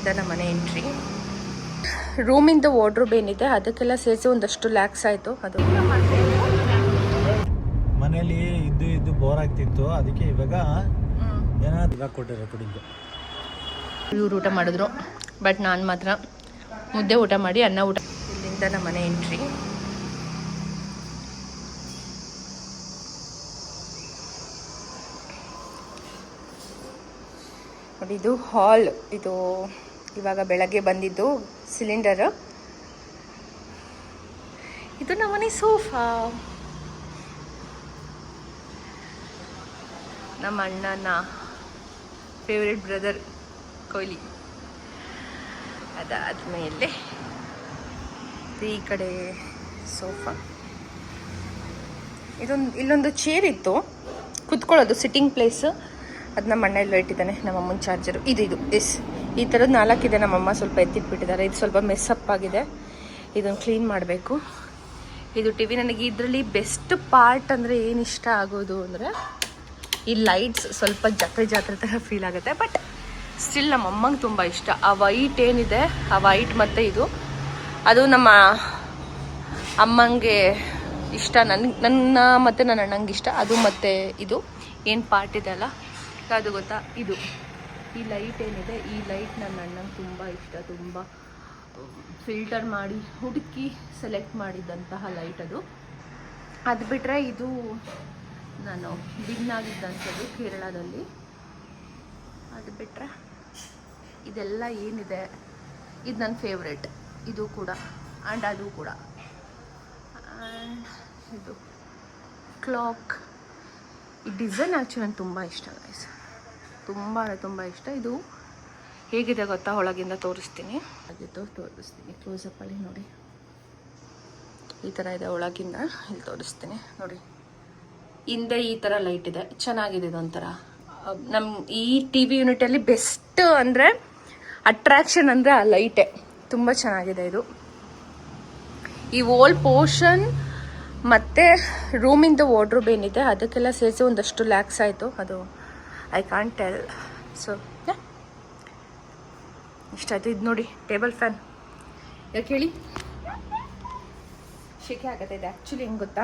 ಇಲ್ಲಿಂದ ನಮ್ಮ ಮನೆ ಎಂಟ್ರಿ. ರೂಮಿಂದ ವಾರ್ಡ್ರೋಬ್ ಏನಿದೆ ಅದಕ್ಕೆಲ್ಲ ಸೇರಿಸಿ ಒಂದಷ್ಟು ಲ್ಯಾಕ್ಸ್ ಆಯಿತು. ಅದು ಮನೇಲಿ ಇದ್ದು ಬೋರ್ ಆಗ್ತಿತ್ತು, ಅದಕ್ಕೆ ಇವಾಗ ಏನಾದ್ರು ಕೊಟ್ಟಿರೋ ಕುಡಿದು ಇವ್ರು ಊಟ ಮಾಡಿದ್ರು. ಬಟ್ ನಾನು ಮಾತ್ರ ಮುದ್ದೆ ಊಟ ಮಾಡಿ ಅನ್ನ ಊಟ. ಇಲ್ಲಿಂದ ನಮ್ಮ ಮನೆ ಎಂಟ್ರಿ. ನೋಡಿ ಇದು ಹಾಲ್. ಇದು ಇವಾಗ ಬೆಳಗ್ಗೆ ಬಂದಿದ್ದು ಸಿಲಿಂಡರ್. ಇದು ನಮ್ಮನೆ ಸೋಫಾ. ನಮ್ಮ ಅಣ್ಣನ ಫೇವ್ರೆಟ್ ಬ್ರದರ್ ಕೊಹ್ಲಿ. ಅದಾದಮೇಲೆ ಈ ಕಡೆ ಸೋಫಾ. ಇಲ್ಲೊಂದು ಚೇರ್ ಇತ್ತು ಕುತ್ಕೊಳ್ಳೋದು, ಸಿಟ್ಟಿಂಗ್ ಪ್ಲೇಸ್. ಅದು ನಮ್ಮ ಅಣ್ಣ ಎಲ್ಲ ಇಟ್ಟಿದ್ದಾನೆ. ನಮ್ಮಮ್ಮನ ಚಾರ್ಜರು ಇದು ಈ ಥರದ್ದು 4 ಇದೆ. ನಮ್ಮಮ್ಮ ಸ್ವಲ್ಪ ಎತ್ತಿಟ್ಬಿಟ್ಟಿದ್ದಾರೆ. ಇದು ಸ್ವಲ್ಪ ಮೆಸ್ಸಪ್ ಆಗಿದೆ, ಇದನ್ನು ಕ್ಲೀನ್ ಮಾಡಬೇಕು. ಇದು ಟಿವಿ. ನನಗೆ ಇದರಲ್ಲಿ ಬೆಸ್ಟ್ ಪಾರ್ಟ್ ಅಂದರೆ ಏನು ಇಷ್ಟ ಆಗೋದು ಅಂದರೆ ಈ ಲೈಟ್ಸ್. ಸ್ವಲ್ಪ ಜಾತ್ರೆ ಥರ ಫೀಲ್ ಆಗುತ್ತೆ, ಬಟ್ ಸ್ಟಿಲ್ ನಮ್ಮ ಅಮ್ಮಂಗೆ ತುಂಬ ಇಷ್ಟ. ಆ ವೈಟ್ ಏನಿದೆ, ಆ ವೈಟ್ ಮತ್ತು ಇದು, ಅದು ನಮ್ಮ ಅಮ್ಮಂಗೆ ಇಷ್ಟ. ನನ್ನ ಮತ್ತು ನನ್ನ ಅಣ್ಣಂಗೆ ಇಷ್ಟ ಅದು. ಮತ್ತು ಇದು ಏನು ಪಾರ್ಟ್ ಇದೆ ಅಲ್ಲ, ಅದು ಗೊತ್ತಾ, ಇದು ಈ ಲೈಟ್ ಏನಿದೆ, ಈ ಲೈಟ್ ನನ್ನ ಅಣ್ಣಂಗೆ ತುಂಬ ಇಷ್ಟ. ತುಂಬ ಫಿಲ್ಟರ್ ಮಾಡಿ ಹುಡುಕಿ ಸೆಲೆಕ್ಟ್ ಮಾಡಿದ್ದಂತಹ ಲೈಟ್ ಅದು. ಅದು ಬಿಟ್ಟರೆ ಇದು ನಾನು ವಿನ್ ಆಗಿದ್ದಂಥದ್ದು ಕೇರಳದಲ್ಲಿ. ಅದು ಬಿಟ್ಟರೆ ಇದೆಲ್ಲ ಏನಿದೆ ಇದು ನನ್ನ ಫೇವ್ರೆಟ್. ಇದು ಕೂಡ ಆ್ಯಂಡ್ ಅದು ಕೂಡ. ಆ್ಯಂಡ್ ಇದು ಕ್ಲಾಕ್. ಈ ಡಿಸೈನ್ ಆ್ಯಕ್ಚುಲಿ ನನಗೆ ತುಂಬ ಇಷ್ಟ ಗೈಸ್, ತುಂಬ ಇಷ್ಟ. ಇದು ಹೇಗಿದೆ ಗೊತ್ತಾ, ಒಳಗಿಂದ ತೋರಿಸ್ತೀನಿ. ಕ್ಲೋಸಪ್ಪಲ್ಲಿ ನೋಡಿ, ಈ ಥರ ಇದೆ ಒಳಗಿಂದ. ಇಲ್ಲಿ ತೋರಿಸ್ತೀನಿ ನೋಡಿ. ಹಿಂದೆ ಈ ಥರ ಲೈಟ್ ಇದೆ, ಚೆನ್ನಾಗಿದೆ. ಇದೊಂಥರ ನಮ್ಮ ಈ ಟಿ ವಿ ಯೂನಿಟಲ್ಲಿ ಬೆಸ್ಟ್ ಅಂದರೆ ಅಟ್ರಾಕ್ಷನ್ ಅಂದರೆ ಆ ಲೈಟೇ. ತುಂಬ ಚೆನ್ನಾಗಿದೆ ಇದು. ಈ ಓಲ್ ಪೋರ್ಷನ್ ಮತ್ತು ರೂಮಿಂದ ವಾರ್ಡ್ರೋಬ್ ಏನಿದೆ ಅದಕ್ಕೆಲ್ಲ ಸೇರಿಸಿ ಒಂದಷ್ಟು ಲ್ಯಾಕ್ಸ್ ಆಯಿತು. ಅದು ಐ ಕಾಂಟ್ ಟೆಲ್. ಸೊ ಇಷ್ಟ ಆಯಿತು. ಇದು ನೋಡಿ ಟೇಬಲ್ ಫ್ಯಾನ್. ಯಾಕೆ ಹೇಳಿ, ಶೆಕೆ ಆಗುತ್ತೆ ಇದು ಆ್ಯಕ್ಚುಲಿ. ಹೆಂಗೆ ಗೊತ್ತಾ,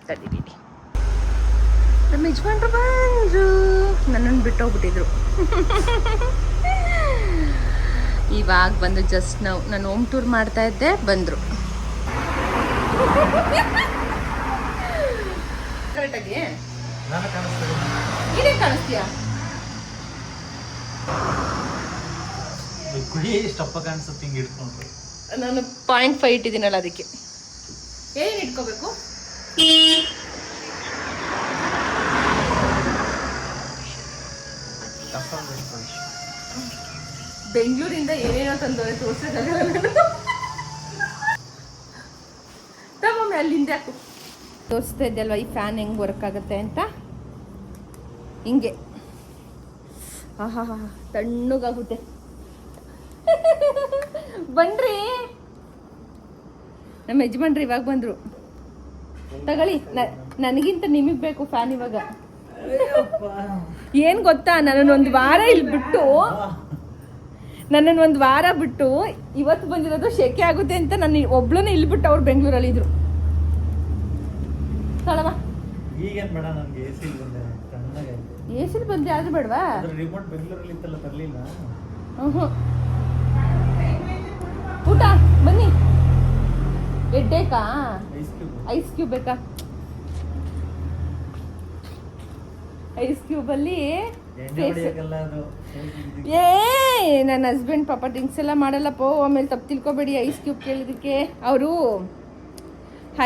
ತಡೀರಿ, ನಮ್ಮ ಯಜಮಾನ್ರು ಬಂದರು, ನನ್ನನ್ನು ಬಿಟ್ಟೋಗ್ಬಿಟ್ಟಿದ್ರು. ಇವಾಗ ಬಂದು ಜಸ್ಟ್ ನಾನು ಹೋಮ್ ಟೂರ್ ಮಾಡ್ತಾ ಇದ್ದೆ, ಬಂದರು. ಕರೆಕ್ಟಾಗಿ ನೀನೇ ಕಾಣಿಸ್ತೀಯಾ? ನಾನು 0.5 ಇಟ್ಟಿದ್ದೀನಲ್ಲ, ಅದಕ್ಕೆ ಏನು ಇಟ್ಕೋಬೇಕು? ಬೆಂಗಳೂರಿಂದ ಏನೇನೋ ತಂದವ್ರೆ, ತೋರ್ಸೋಕ್ಕಾಗಲ್ಲ. ತಗೊಮ್ಮೆ ಅಲ್ಲಿ ಹಿಂದೆ ಹಾಕು. ತೋರಿಸ್ತಾ ಇದ್ದಲ್ವ ಈ ಫ್ಯಾನ್ ಹೆಂಗೆ ವರ್ಕ್ ಆಗುತ್ತೆ ಅಂತ. ಹಿಂಗೆ ಆಹಾ ತಣ್ಣಗಾಗುತ್ತೆ. ಬನ್ರಿ, ನಮ್ಮ ಯಜಮಾನ್ರಿ ಇವಾಗ ಬಂದರು. ತಗೊಳ್ಳಿ, ನನಗಿಂತ ನಿಮಗೆ ಬೇಕು ಫ್ಯಾನ್ ಇವಾಗ. ಏನು ಗೊತ್ತಾ, ನನ್ನನ್ನೊಂದು ವಾರ ಇಲ್ಲಿ ಬಿಟ್ಟು ಇವತ್ತು ಬಂದಿರೋದು ಶೆಕೆ ಆಗುತ್ತೆ ಅಂತ ನಾನು ಒಬ್ಳನ್ನ ಇಲ್ಲಿ ಬಿಟ್ಟು ಅವ್ರು ಬೆಂಗಳೂರಲ್ಲಿ ಇದ್ರು. ತಳವ ಎ ಸಿ ಬಂದ್ರೆ ಆದ್ರೂ ಬೇಡವಾ? ಊಟ ಬನ್ನಿ. ಎಡ್ಡೇಕಾ? ಐಸ್ ಕ್ಯೂಬ್ ಬೇಕಾ? ಐಸ್ ಕ್ಯೂಬಲ್ಲಿ ನನ್ನ ಹಸ್ಬೆಂಡ್ ಪಾಪ ಡ್ರಿಂಕ್ಸ್ ಎಲ್ಲ ಮಾಡಲ್ಲಪ್ಪೋ. ಆಮೇಲೆ ತಪ್ಪು ತಿಳ್ಕೊಬೇಡಿ. ಐಸ್ ಕ್ಯೂಬ್ ಕೇಳಿದಕ್ಕೆ ಅವರು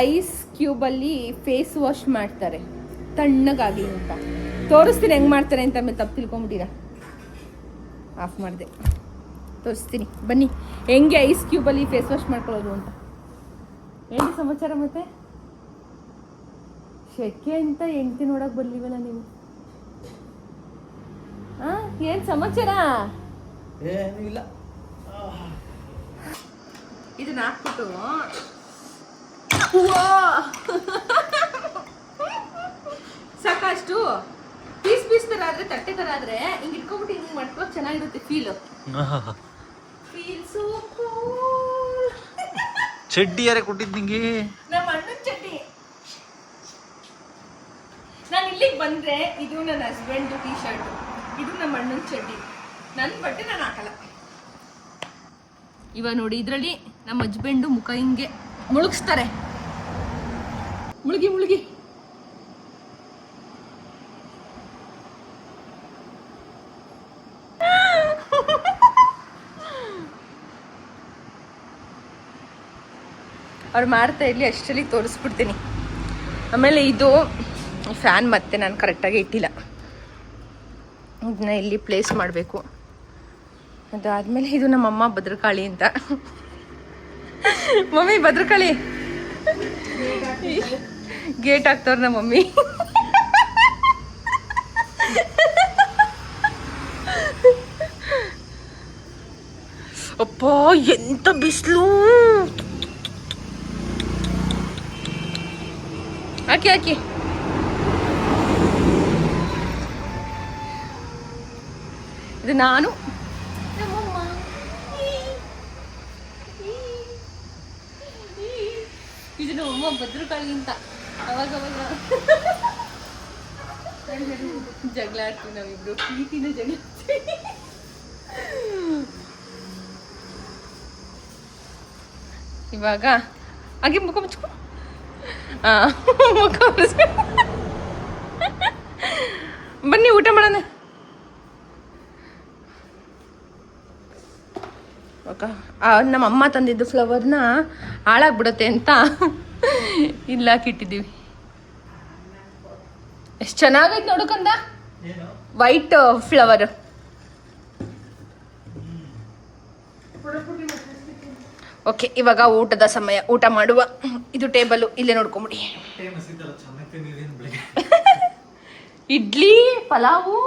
ಐಸ್ ಕ್ಯೂಬಲ್ಲಿ ಫೇಸ್ ವಾಶ್ ಮಾಡ್ತಾರೆ ತಣ್ಣಗಾಗಿ ಅಂತ. ತೋರಿಸ್ತೀನಿ ಹೆಂಗೆ ಮಾಡ್ತಾರೆ ಅಂತ. ಆಮೇಲೆ ತಪ್ಪು ತಿಳ್ಕೊಂಬಿಟ್ಟಿರ. ಆಫ್ ಮಾಡಿದೆ, ತೋರಿಸ್ತೀನಿ ಬನ್ನಿ ಹೆಂಗೆ ಐಸ್ ಕ್ಯೂಬಲ್ಲಿ ಫೇಸ್ ವಾಶ್ ಮಾಡ್ಕೊಳ್ಳೋದು ಅಂತ. ಏನು ಸಮಾಚಾರ? ಮತ್ತೆ ಶೆಕೆ ಅಂತ ಹೆಂಡ್ತಿ ನೋಡಕ್ಕೆ ಬರ್ಲಿವಲ್ಲ ನೀವು? ಏನ್ ಸಮಾಚಾರ? ಏನಿಲ್ಲ. ಇದನ್ನ ಹಾಕ್ಬಿಟ್ಟು ಸಾಕಷ್ಟು ಪೀಸ್ ತರ ಆದ್ರೆ, ತಟ್ಟೆ ತರ ಆದ್ರೆ ಹಿಂಗ್ ಇಟ್ಕೊಂಡ್ಬಿಟ್ಟು ಹಿಂಗ್ ಮಾಡ್ಕೋ, ಚೆನ್ನಾಗಿರುತ್ತೆ ಫೀಲ್. ಚಡ್ಡಿ ಯಾರೇ ಕೊಟ್ಟಿದ್ದು ನಿಂಗೆ? ನಮ್ಮ ಅಣ್ಣನ ಚಡ್ಡಿ. ನಾನು ಇಲ್ಲಿಗೆ ಬಂದ್ರೆ ಇದು ನನ್ನ ಹಸ್ಬೆಂಡ್ ಟೀ ಶರ್ಟ್, ಇದು ನಮ್ಮ ಅಣ್ಣನ ಚಡ್ಡಿ. ನನ್ನ ಬಟ್ಟೆ ನಾನು ಹಾಕಲ್ಲ. ಇವಾಗ ನೋಡಿ, ಇದರಲ್ಲಿ ನಮ್ಮ ಹಸ್ಬೆಂಡು ಮುಖ ಹಿಂಗೆ ಮುಳುಗಿಸ್ತಾರೆ. ಮುಳುಗಿ ಮುಳುಗಿ ಅವ್ರು ಮಾಡ್ತಾ ಇರಲಿ, ಅಷ್ಟರಲ್ಲಿ ತೋರಿಸ್ಬಿಡ್ತೀನಿ. ಆಮೇಲೆ ಇದು ಫ್ಯಾನ್ ಮತ್ತೆ ನಾನು ಕರೆಕ್ಟಾಗಿ ಇಟ್ಟಿಲ್ಲ, ಇದನ್ನ ಇಲ್ಲಿ ಪ್ಲೇಸ್ ಮಾಡಬೇಕು. ಅದಾದಮೇಲೆ ಇದು ನಮ್ಮಮ್ಮ ಭದ್ರಕಾಳಿ ಅಂತ. ಮಮ್ಮಿ ಭದ್ರಕಾಳಿ ಗೇಟ್ ಹಾಕ್ತವ್ರ ನಮ್ಮ ಮಮ್ಮಿ. ಅಪ್ಪ ಎಂತ ಬಿಸಿಲು! ಹಾಕಿ ಹಾಕಿ. ಇದು ನಾನು, ನಮ್ಮಮ್ಮ, ಇದು ನಮ್ಮಮ್ಮ ಭದ್ರಕಾಳಿ ಅಂತ. ಅವಾಗ ಜಗಳ ಆಡ್ತೀವಿ ನಾವಿಬ್ರು, ಪ್ರೀತಿನ ಜಗಳ ಆಡ್ತೀವಿ. ಇವಾಗ ಹಾಗೆ ಮುಖ ಮುಚ್ಕೊ. ಮುಖ ಮುಚ್ಕೊ. ಬನ್ನಿ ಊಟ ಮಾಡೋಣ. ನಮ್ಮ ಅಮ್ಮ ತಂದಿದ್ದು ಫ್ಲವರ್ನ ಹಾಳಾಗ್ಬಿಡತ್ತೆ ಅಂತ ಇಲ್ಲ ಹಾಕಿಟ್ಟಿದ್ದೀವಿ. ಎಷ್ಟು ಚೆನ್ನಾಗೈತೆ ನೋಡಕಂದ, ವೈಟ್ ಫ್ಲವರ್. ಓಕೆ, ಇವಾಗ ಊಟದ ಸಮಯ, ಊಟ ಮಾಡುವ. ಇದು ಟೇಬಲು, ಇಲ್ಲೇ ನೋಡ್ಕೊಂಬಿಡಿ. ಇಡ್ಲಿ ಪಲಾವು,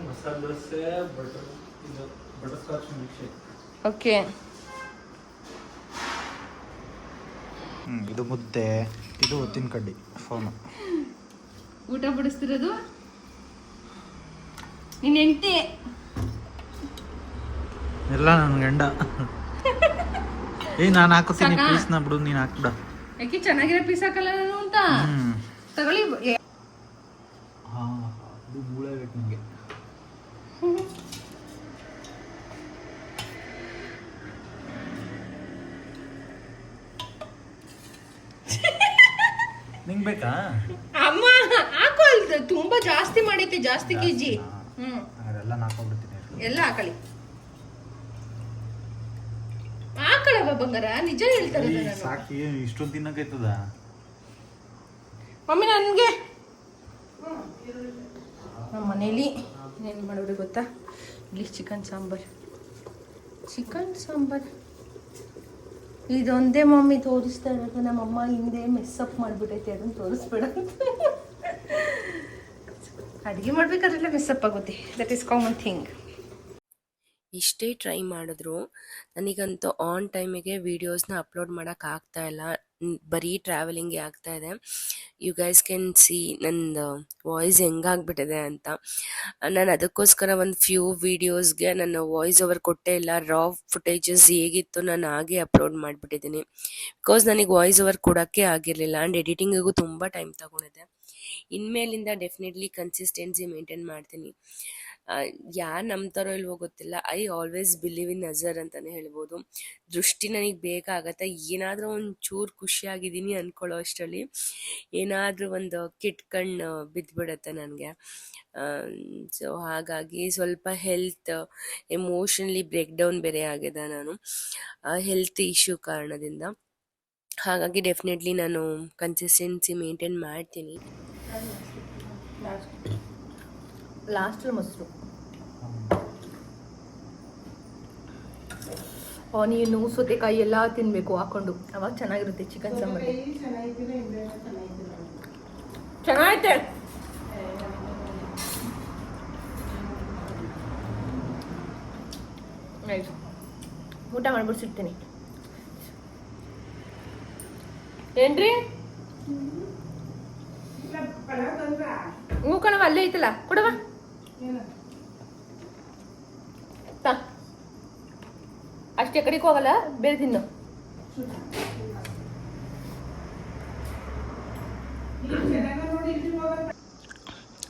ಮಸಾಲೆ ದೋಸೆ, ಓಕೆ. ಇದು ಮುದ್ದೆ, ಇದು ಉದ್ದಿನ ಕಡ್ಡಿ. ಫೋನು ಊಟ ಬಡಿಸ್ತಿರೋದು ನಿನ್ನ ಹೆಂಡತಿ ಎಲ್ಲ ನನ್ನ ಗಂಡ. ನಾನು ಹಾಕೋತೀನಿ ಪೀಸ್ನ, ಬಿಡು ನೀನು ಹಾಕ್ಬಿಡ. ಯಾಕೆ ಚೆನ್ನಾಗಿರೋ ಪೀಸ್ ಹಾಕಲ್ಲ ನಾನು ಅಂತ ತಗೊಳ್ಳಿ. ಇದು ಮೂಳೆ ಬೇಕು ನಿಮಗೆ. ನಿಂಗೆ ಬೇಕಾ? ಅಮ್ಮ ಹಾಕೋ, ತುಂಬಾ ಜಾಸ್ತಿ ಮಾಡೈತೆ, ಜಾಸ್ತಿ ಕೆಜಿ. ಅದೆಲ್ಲ ಹಾಕೊಂಡ್ಬಿಡ್ತೀನಿ. ಎಲ್ಲ ಹಾಕಳಿ, ಹಾಕಳವ ಬಂಗಾರ, ನಿಜ ಹೇಳ್ತಾರೆ. ಸಾಕಿ, ಇಷ್ಟೊಂದು ತಿನ್ನಕೈತದ ಮಮ್ಮಿ ನನಗೆ. ನಮ್ಮ ಮನೇಲಿ ಏನು ಮಾಡೋರು ಗೊತ್ತಾ, ಇಲ್ಲಿ ಚಿಕನ್ ಸಾಂಬಾರ್. ಇದೊಂದೇ ಮಮ್ಮಿ ತೋರಿಸ್ತಾ ಇರೋದು. ನಮ್ಮಮ್ಮ ಹಿಂದೆ ಮೆಸ್ಸಪ್ ಮಾಡಿಬಿಟ್ಟೈತೆ, ಅದನ್ನು ತೋರಿಸ್ಬೇಡ. ಅಡುಗೆ ಮಾಡ್ಬೇಕಾದ್ರೆಲ್ಲ ಮೆಸ್ಸಪ್ ಆಗುತ್ತೆ, ದಟ್ ಈಸ್ ಕಾಮನ್ ಥಿಂಗ್. ಎಷ್ಟೇ ಟ್ರೈ ಮಾಡಿದ್ರು ನನಗಂತೂ ಆನ್ ಟೈಮಿಗೆ ವೀಡಿಯೋಸ್ನ ಅಪ್ಲೋಡ್ ಮಾಡೋಕ್ಕಾಗ್ತಾ ಇಲ್ಲ. ಬರೀ ಟ್ರಾವೆಲಿಂಗೇ ಆಗ್ತಾ ಇದೆ. ಯು ಗೈಸ್ ಕ್ಯಾನ್ ಸಿ ನನ್ನ ವಾಯ್ಸ್ ಹೆಂಗಾಗ್ಬಿಟ್ಟಿದೆ ಅಂತ. ನಾನು ಅದಕ್ಕೋಸ್ಕರ ಒಂದು ಫ್ಯೂ ವೀಡಿಯೋಸ್ಗೆ ನನ್ನ ವಾಯ್ಸ್ ಓವರ್ ಕೊಟ್ಟೇ ಇಲ್ಲ. ರಾ ಫುಟೇಜಸ್ ಹೇಗಿತ್ತು ನಾನು ಹಾಗೆ ಅಪ್ಲೋಡ್ ಮಾಡಿಬಿಟ್ಟಿದ್ದೀನಿ. ಬಿಕಾಸ್ ನನಗೆ ವಾಯ್ಸ್ ಓವರ್ ಕೊಡೋಕ್ಕೆ ಆಗಿರಲಿಲ್ಲ. ಆ್ಯಂಡ್ ಎಡಿಟಿಂಗಿಗೂ ತುಂಬ ಟೈಮ್ ತಗೊಂಡಿದೆ. ಇನ್ಮೇಲಿಂದ ಡೆಫಿನೆಟ್ಲಿ ಕನ್ಸಿಸ್ಟೆನ್ಸಿ ಮೇಂಟೈನ್ ಮಾಡ್ತೀನಿ. ಯಾರು ನಂಬ್ತಾರೋ ಇಲ್ವೋ ಗೊತ್ತಿಲ್ಲ. ಐ ಆಲ್ವೇಸ್ ಬಿಲೀವ್ ಇನ್ ನಜರ್ ಅಂತಲೇ ಹೇಳ್ಬೋದು. ದೃಷ್ಟಿ ನನಗೆ ಬೇಗ ಆಗತ್ತೆ. ಏನಾದರೂ ಒಂದು ಚೂರು ಖುಷಿಯಾಗಿದ್ದೀನಿ ಅಂದ್ಕೊಳ್ಳೋ ಅಷ್ಟರಲ್ಲಿ ಏನಾದರೂ ಒಂದು ಕೆಟ್ಟ ಕಣ್ಣು ಬಿದ್ದುಬಿಡತ್ತೆ ನನಗೆ. ಸೊ ಹಾಗಾಗಿ ಸ್ವಲ್ಪ ಹೆಲ್ತ್ ಎಮೋಷನಲಿ ಬ್ರೇಕ್ ಡೌನ್ ಬೇರೆ ಆಗಿದೆ ನಾನು, ಹೆಲ್ತ್ ಇಶ್ಯೂ ಕಾರಣದಿಂದ. ಹಾಗಾಗಿ ಡೆಫಿನೆಟ್ಲಿ ನಾನು ಕನ್ಸಿಸ್ಟೆನ್ಸಿ ಮೇಂಟೈನ್ ಮಾಡ್ತೀನಿ. ಲಾಸ್ಟಲ್ಲಿ ಮೊಸರು, ಆನಿಯನು, ಸೌತೆಕಾಯಿ ಎಲ್ಲ ತಿನ್ನಬೇಕು ಹಾಕೊಂಡು, ಅವಾಗ ಚೆನ್ನಾಗಿರುತ್ತೆ ಚಿಕನ್ ಸಾಂಬಾರು. ಚೆನ್ನಾಗೈತೆ. ಆಯ್ತು, ಊಟ ಮಾಡ್ಬಿಟ್ಟು ಸಿಗ್ತೀನಿ. ಏನ್ರಿ? ಹ್ಞೂ ಕಣವ, ಅಲ್ಲೇ ಐತಲ್ಲ, ಕೊಡವ. ಅಷ್ಟು ಜಾಸ್ತಿ ಆ ಕಡೆಗೆ ಹೋಗಲ್ಲ, ಬೇರೆ ತಿನ್ನು.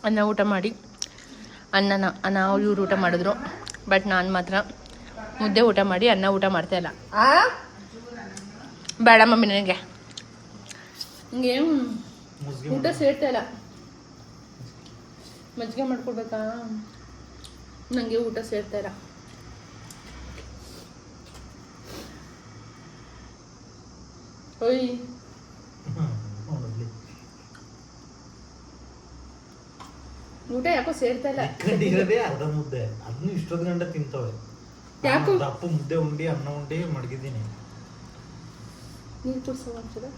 ಅನ್ನ ಊಟ ಮಾಡಿ ಅನ್ನ ಇವ್ರು ಊಟ ಮಾಡಿದ್ರು. ಬಟ್ ನಾನು ಮಾತ್ರ ಮುದ್ದೆ ಊಟ ಮಾಡಿ ಅನ್ನ ಊಟ ಮಾಡ್ತಾ ಇಲ್ಲ. ಬೇಡ ಮಮ್ಮಿ, ನನಗೆ ಹಿಂಗೆ ಊಟ ಸೇರ್ತಾ ಇಲ್ಲ. ಮಜ್ಜಿಗೆ ಮಾಡ್ಕೊಡ್ಬೇಕಾ? ನನಗೆ ಊಟ ಸೇರ್ತಾ ಇಲ್ಲ. ಓಯ್ ಊಟ ಯಾಕೋ ಸೇರ್ತಾ ಇಲ್ಲ. ಇರೋದೇ ಅರ್ಧ ಮುದ್ದೆ, ಅದನ್ನು ಇಷ್ಟೊಂದು ಗಂಟೆ ತಿಂತವೆ. ಯಾಕೋ ದಪ್ಪ ಮುದ್ದೆ ಉಂಡಿ ಅನ್ನ ಉಂಡಿ ಮಡಗಿದ್ದೀನಿ. ನೀರು ಕುಡ್ಸೋ ಒಂಚೂರು.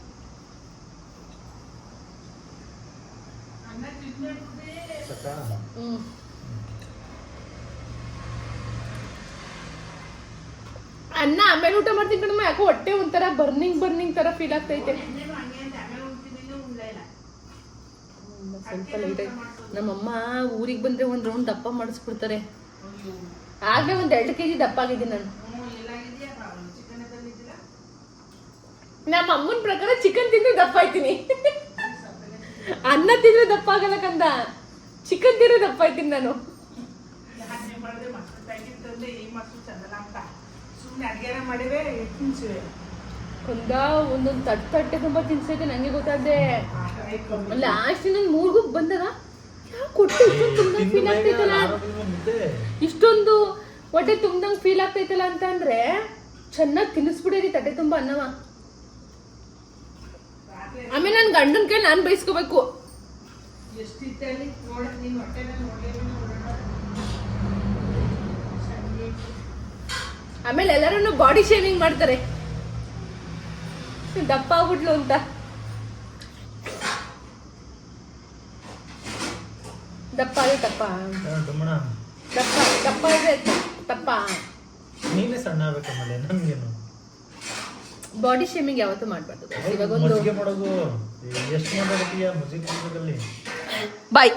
ಅನ್ನ ಆಮೇಲೆ ಊಟ ಮಾಡ್ತೀನಿ ಕಣಮ್ಮ. ಯಾಕೋ ಹೊಟ್ಟೆ ಒಂಥರ ಬರ್ನಿಂಗ್ ತರ ಫೀಲ್ ಆಗ್ತೈತೆ. ಸ್ವಲ್ಪ ಲೈಟ್ ಆಯ್ತು. ನಮ್ಮಮ್ಮ ಊರಿಗೆ ಬಂದ್ರೆ ಒಂದ್ ರೌಂಡ್ ದಪ್ಪ ಮಾಡಿಸ್ಬಿಡ್ತಾರೆ. ಆಗ್ಲೇ 1-2 kg ದಪ್ಪ ಆಗಿದ್ದೀನಿ ನಾನು. ನಮ್ಮ ಅಮ್ಮನ ಪ್ರಕಾರ ಚಿಕನ್ ತಿಂದ್ರೆ ದಪ್ಪ ಆಯ್ತೀನಿ. ಅನ್ನ ತಿಂದ್ರೆ ದಪ್ಪ ಆಗಲ್ಲ ಕಂದ, ಚಿಕನ್ ತಿಂದ್ರೆ ದಪ್ಪ ಆಯ್ತೀನಿ ನಾನು. ಕಂದ ಒಂದೊಂದು ತಟ್ಟೆ ತುಂಬಾ ತಿನ್ಸೈತೆ ನಂಗೆ ಗೊತ್ತಾಗ್ದೆ. ಲಾಸ್ಟ್ ಇನ್ನೊಂದು 3 ಗುಂಪು ಬಂದಾಗ ಫೀಲ್ ಆಗ್ತೈತಲ್ಲ, ಇಷ್ಟೊಂದು ಹೊಟ್ಟೆ ತುಂಬ್ದಂಗ್ ಫೀಲ್ ಆಗ್ತೈತಲ್ಲ ಅಂತ ಅಂದ್ರೆ ಚೆನ್ನಾಗಿ ತಿನ್ನಿಸ್ಬಿಡೇರಿ ತಟ್ಟೆ ತುಂಬಾ ಅನ್ನವ. ಆಮೇಲೆ ನನ್ ಗಂಡನ ಕೈ ನಾನ್ ಬೈಸ್ಕೋಬೇಕು. ಆಮೇಲೆ ಎಲ್ಲರೂ ಬಾಡಿ ಶೇವಿಂಗ್ ಮಾಡ್ತಾರೆ, ದಪ್ಪ ಆಗ್ಬಿಟ್ಲು ಅಂತ. ದಪ್ಪ ಆದ್ರೆ ತಪ್ಪ, ದಪ್ಪ ಆದ್ರೆ ತಪ್ಪ. ನೀನೇ ಸಣ್ಣ ಆಗ್ಬೇಕಮ್ಮಲೆ, ನನ್ಗೇನು ಬಾಡಿ ಶೇಮಿಂಗ್ ಯಾವತ್ತೂ ಮಾಡ್ಬಾರ್ದು. ಮಜ್ಜಿಗೆ ಮಾಡೋದು ಎಷ್ಟು ಮಾತಾಡ್ತೀಯ ಮಜ್ಜಿಗೆ. ಬಾಯ್.